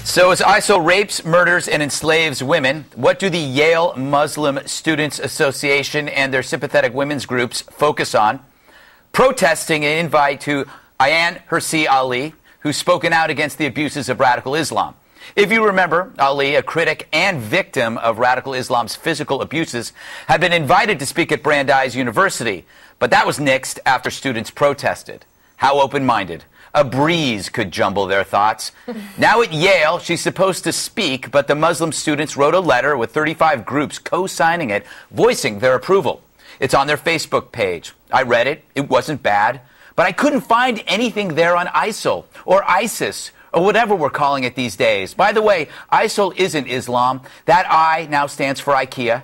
So as ISIL rapes, murders, and enslaves women, what do the Yale Muslim Students Association and their sympathetic women's groups focus on? Protesting an invite to Ayaan Hirsi Ali, who's spoken out against the abuses of radical Islam. If you remember, Ali, a critic and victim of radical Islam's physical abuses, had been invited to speak at Brandeis University, but that was nixed after students protested. How open-minded. A breeze could jumble their thoughts. Now at Yale, she's supposed to speak, but the Muslim students wrote a letter with 35 groups co-signing it, voicing their approval. It's on their Facebook page. I read it. It wasn't bad. But I couldn't find anything there on ISIL or ISIS or whatever we're calling it these days. By the way, ISIL isn't Islam. That I now stands for IKEA.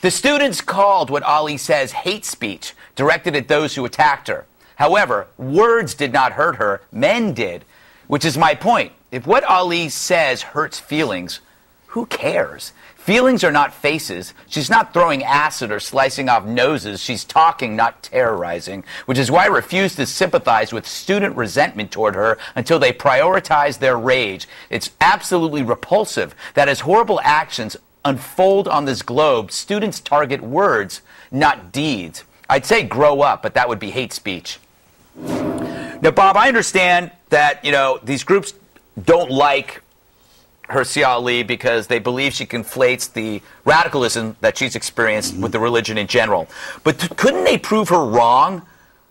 The students called what Ali says hate speech directed at those who attacked her. However, words did not hurt her, men did, which is my point. If what Ali says hurts feelings, who cares? Feelings are not faces. She's not throwing acid or slicing off noses. She's talking, not terrorizing, which is why I refuse to sympathize with student resentment toward her until they prioritize their rage. It's absolutely repulsive that as horrible actions unfold on this globe, students target words, not deeds. I'd say grow up, but that would be hate speech. Now, Bob, I understand that, these groups don't like Hirsi Ali because they believe she conflates the radicalism that she's experienced with the religion in general. But couldn't they prove her wrong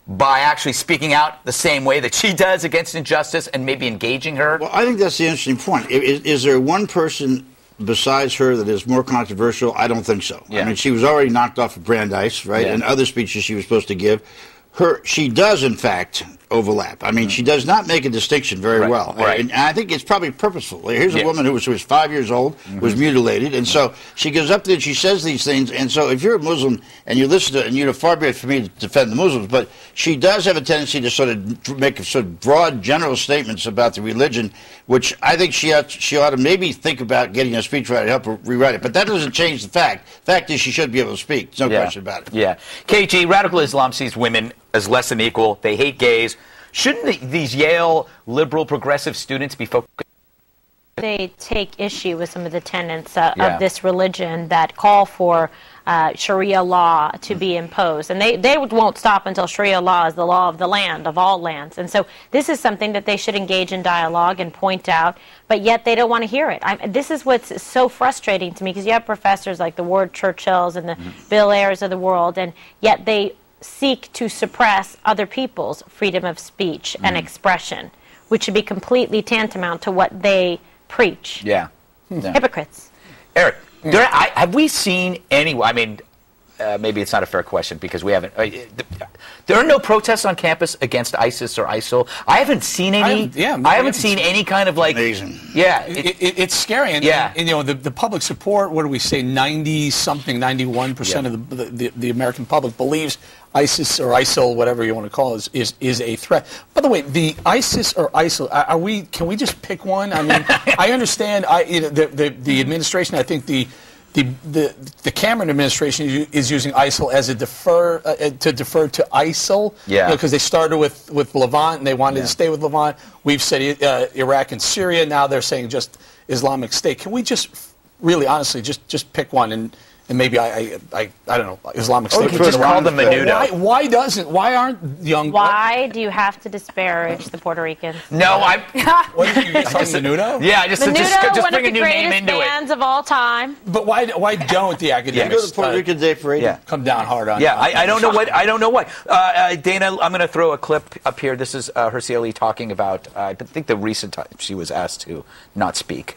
by actually speaking out the same way that she does against injustice and maybe engaging her? Well, I think that's the interesting point. Is there one person besides her that is more controversial? I don't think so. Yeah. I mean, she was already knocked off of Brandeis, right? Yeah. And other speeches she was supposed to give. She does, in fact, overlap. I mean, she does not make a distinction very well. Right. And I think it's probably purposeful. Here's a woman who was 5 years old, was mutilated, and so she goes up there and she says these things. And so if you're a Muslim and you listen to it, and far be it for me to defend the Muslims, but she does have a tendency to sort of make sort of broad, general statements about the religion, which I think she ought to maybe think about getting a speechwriter to help her rewrite it. But that doesn't change the fact. The fact is she should be able to speak. There's no question about it. Yeah. KG, radical Islam sees women as less than equal. They hate gays. Shouldn't these Yale liberal progressive students be focused? They take issue with some of the tenets of this religion that call for Sharia law to be imposed. And they won't stop until Sharia law is the law of the land, of all lands. And so this is something that they should engage in dialogue and point out, but yet they don't want to hear it. This is what's so frustrating to me, because you have professors like the Ward Churchills and the Bill Ayers of the world, and yet they seek to suppress other people's freedom of speech and expression, which should be completely tantamount to what they preach. Yeah. Hypocrites. Eric, have we seen any, I mean, maybe it's not a fair question because we haven't, there are no protests on campus against ISIS or ISIL. I haven't seen any. I haven't seen any kind of like. Amazing. Yeah. It's scary. And, and the public support, what do we say, 90-something, 91% of the American public believes ISIS or ISIL, whatever you want to call it, is a threat. By the way, the ISIS or ISIL, can we just pick one? I mean, I understand the administration, I think the Cameron administration is using ISIL as a defer to ISIL, because they started with Levant and they wanted to stay with Levant. We've said Iraq and Syria. Now they're saying just Islamic State. Can we just really honestly just pick one and maybe I don't know, Islamic State? You just call them Menudo. Why aren't young? Why do you have to disparage the Puerto Ricans? No, What did you say, Menudo? Yeah, just bring a new name into it. One of the greatest bands of all time. But why don't the academics go to the Puerto Rican Day Parade? Come down hard on? Yeah, I don't know what. I don't know why. Dana, I'm going to throw a clip up here. This is Hirsi Ali talking about. I think the recent time she was asked to not speak.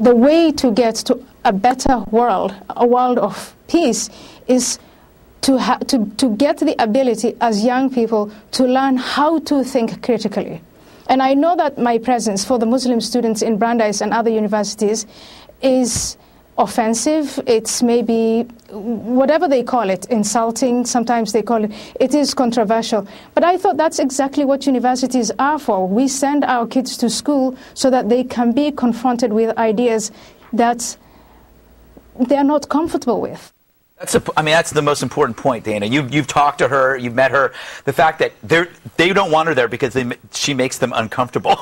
The way to get to a better world, a world of peace, is to get the ability as young people to learn how to think critically. And I know that my presence for the Muslim students in Brandeis and other universities is offensive. It's maybe, whatever they call it, insulting, sometimes they call it, it is controversial. But I thought that's exactly what universities are for. We send our kids to school so that they can be confronted with ideas that they're not comfortable with. I mean, that's the most important point, Dana. You've talked to her, you've met her. The fact that they don't want her there because she makes them uncomfortable.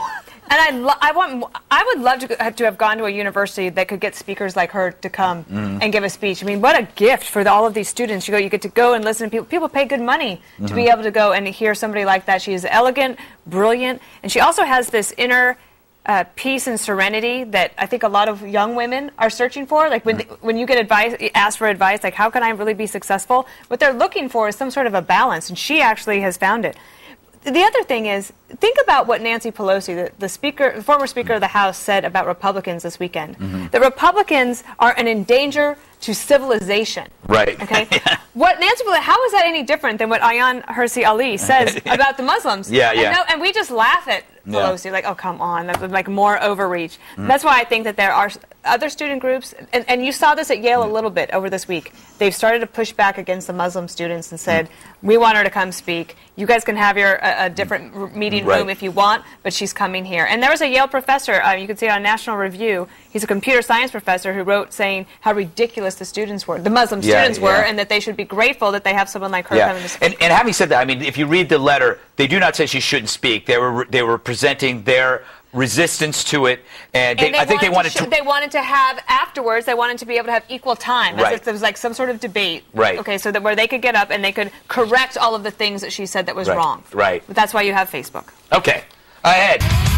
And I would love to have gone to a university that could get speakers like her to come and give a speech. I mean, what a gift for all of these students. You get to go and listen to people. People pay good money to be able to go and hear somebody like that. She is elegant, brilliant, and she also has this inner peace and serenity that I think a lot of young women are searching for. Like when you get asked for advice, like how can I really be successful? What they're looking for is some sort of a balance, and she actually has found it. The other thing is, think about what Nancy Pelosi, the former Speaker of the House, said about Republicans this weekend. The Republicans are an danger to civilization. Right. Okay. What Nancy Pelosi? How is that any different than what Ayaan Hirsi Ali says about the Muslims? And we just laugh at Pelosi, like, oh, come on, that's like more overreach. That's why I think that there are other student groups, and you saw this at Yale a little bit over this week. They've started to push back against the Muslim students and said, we want her to come speak. You guys can have your a different meeting room if you want, but she's coming here. And there was a Yale professor, you can see it on National Review. He's a computer science professor who wrote saying how ridiculous the students were, the Muslim students were, and that they should be grateful that they have someone like her coming to speak. And having said that, I mean, if you read the letter, they do not say she shouldn't speak. They were presenting their resistance to it, and I think they wanted to have afterwards. They wanted to be able to have equal time. As if there was like some sort of debate. Right. Okay, so that where they could get up and they could correct all of the things that she said that was wrong. Right. But that's why you have Facebook. Okay. Ahead.